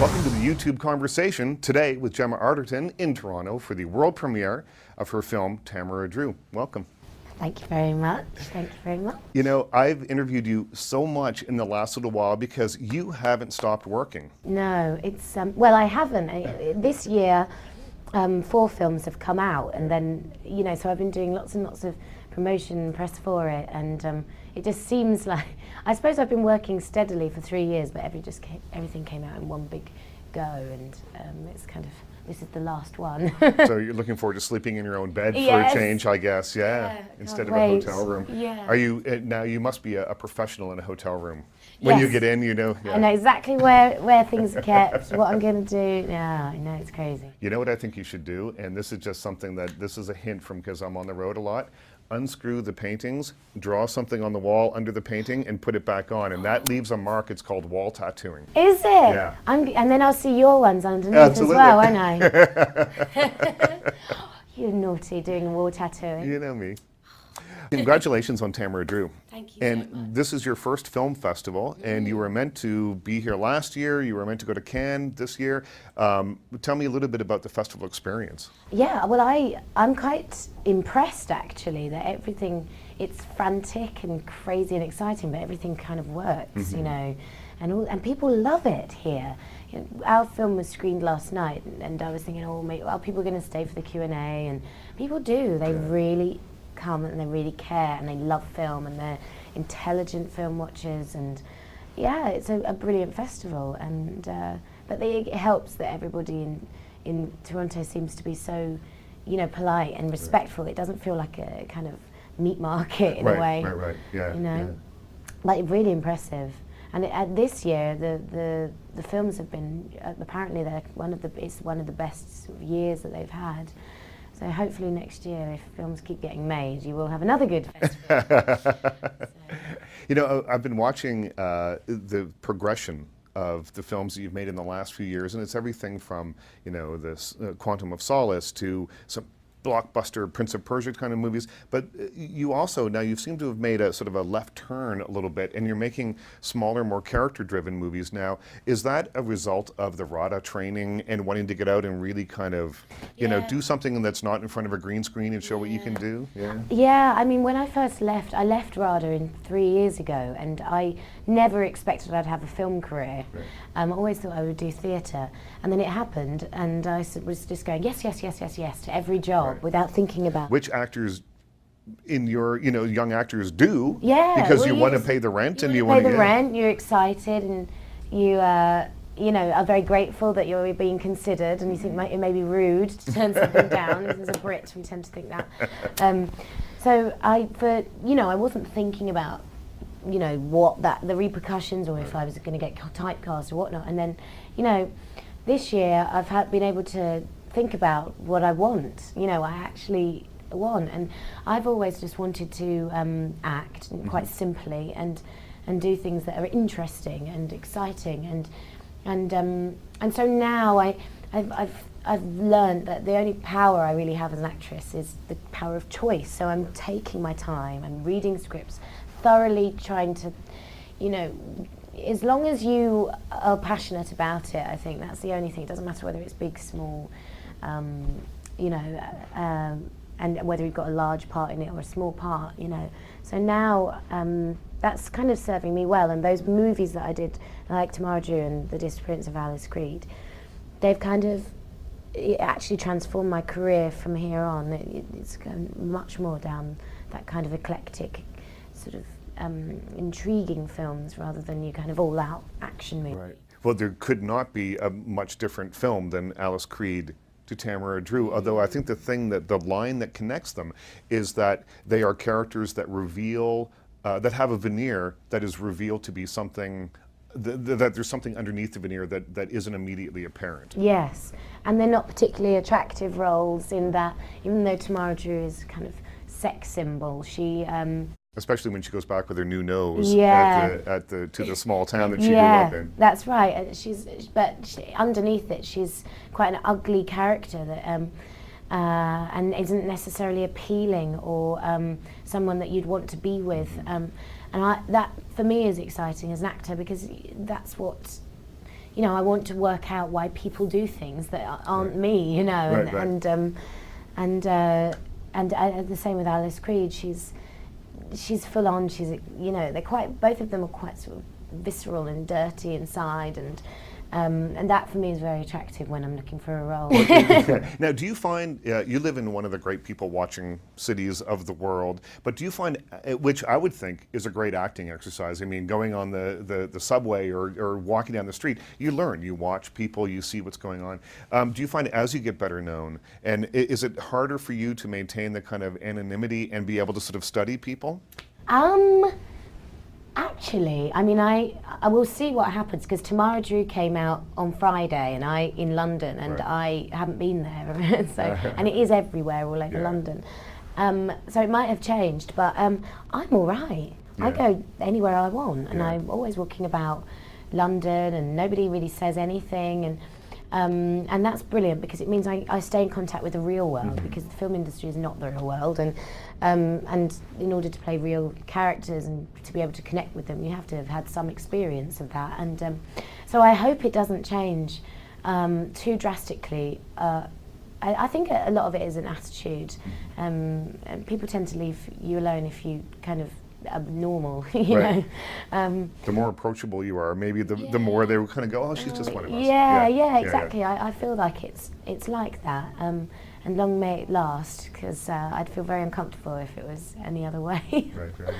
Welcome to the YouTube conversation today with Gemma Arterton in Toronto for the world premiere of her film Tamara, Drewe. Welcome. Thank you very much. Thank you very much. You know, I've interviewed you so much in the last little while because you haven't stopped working. No, it's well, I haven't. This year, 4 films have come out, and then so I've been doing lots and lots of promotion and press for it, and it just seems like I suppose I've been working steadily for 3 years, but everything came out in one big go, and it's kind of. This is the last one. So you're looking forward to sleeping in your own bed Yes. for a change, I guess, yeah instead of wait. a hotel room. Yeah. Are you, now you must be a professional in a hotel room. When you Yes. get in, you know. I know exactly where things are kept, what I'm going to do. Yeah, I know, it's crazy. You know what I think you should do? And this is just something this is a hint from because I'm on the road a lot. Unscrew the paintings, draw something on the wall under the painting, and put it back on. And that leaves a mark. It's called wall tattooing. Is it? Yeah. And then I'll see your ones underneath Absolutely. as well, won't I? You're naughty doing wall tattooing. You know me. Congratulations on Tamara, Drewe. Thank you And so much. this is your first film festival, and you were meant to be here last year. You were meant to go to Cannes this year. Tell me a little bit about the festival experience. Yeah, well, I'm quite impressed actually that everything, it's frantic and crazy and exciting, but everything kind of works, and people love it here. Our film was screened last night, and I was thinking, are people going to stay for the Q&A? And people do. They really come and they really care and they love film and they're intelligent film watchers, and yeah, it's a brilliant festival, and but it helps that everybody in Toronto seems to be so polite and respectful. It doesn't feel like a kind of meat market in a way. Right, yeah. Like really impressive. And this year the films have been apparently they're it's one of the best sort of years that they've had. So hopefully next year, if films keep getting made, you will have another good festival. You know, I've been watching the progression of the films that you've made in the last few years, and it's everything from, this Quantum of Solace to some blockbuster Prince of Persia kind of movies, but you also, now you seem to have made a sort of a left turn a little bit, and you're making smaller, more character-driven movies now. Is that a result of the RADA training and wanting to get out and really kind of, do something that's not in front of a green screen and show what you can do? Yeah, I mean, when I first left, I left RADA 3 years ago, and I never expected I'd have a film career. Right. I always thought I would do theatre, and then it happened, and I was just going yes to every job without thinking about which actors in your, young actors do. Yeah, because you want to pay the rent and you pay want to the rent. You're excited, and you are very grateful that you're being considered, and you think it may be rude to turn something down. As a Brit, we tend to think that. So I wasn't thinking about what the repercussions, or if I was going to get typecast or whatnot. And then this year I've been able to think about what I want. I actually want, and I've always just wanted to act quite simply and do things that are interesting and exciting, and so now I've learned that the only power I really have as an actress is the power of choice. So I'm taking my time, I'm reading scripts, thoroughly trying to, as long as you are passionate about it, I think that's the only thing. It doesn't matter whether it's big, small, and whether you've got a large part in it or a small part, So now that's kind of serving me well. And those movies that I did, like Tamara, Drewe and The Disappearance of Alice Creed, they've it actually transformed my career from here on. It's going much more down that kind of eclectic sort of intriguing films rather than your kind of all-out action movie. Right. Well, there could not be a much different film than Alice Creed to Tamara, Drewe, although I think the line that connects them is that they are characters that reveal, that have a veneer that is revealed to be something, that there's something underneath the veneer that isn't immediately apparent. Yes, and they're not particularly attractive roles in that, even though Tamara, Drewe is kind of sex symbol, she especially when she goes back with her new nose to the small town that she grew up in. That's right. Underneath it, she's quite an ugly character that and isn't necessarily appealing or someone that you'd want to be with. And that for me is exciting as an actor, because that's what you know, I want to work out why people do things that aren't me, you know, Right, right. and the same with Alice Creed. She's full on. She's, you know, both of them are quite sort of visceral and dirty inside, and that for me is very attractive when I'm looking for a role. Now, do you find, you live in one of the great people-watching cities of the world, but do you find, which I would think is a great acting exercise, I mean, going on the subway or walking down the street, you learn, you watch people, you see what's going on. Do you find as you get better known, and is it harder for you to maintain the kind of anonymity and be able to sort of study people? Actually, I mean, I will see what happens, because Tamara Drewe came out on Friday, and in London, and Right. I haven't been there, so and it is everywhere, all over London. So it might have changed, but I'm all right. I go anywhere I want, and I'm always walking about London, and nobody really says anything, and that's brilliant, because it means I stay in contact with the real world, because the film industry is not the real world, and in order to play real characters and to be able to connect with them, you have to have had some experience of that, and so I hope it doesn't change too drastically. I think a lot of it is an attitude, and people tend to leave you alone if you kind of abnormal, you Right. know. The more approachable you are, maybe the more they will kind of go, oh, she's just one of us. Yeah, exactly. I feel like it's like that, and long may it last, because I'd feel very uncomfortable if it was any other way. Right, right.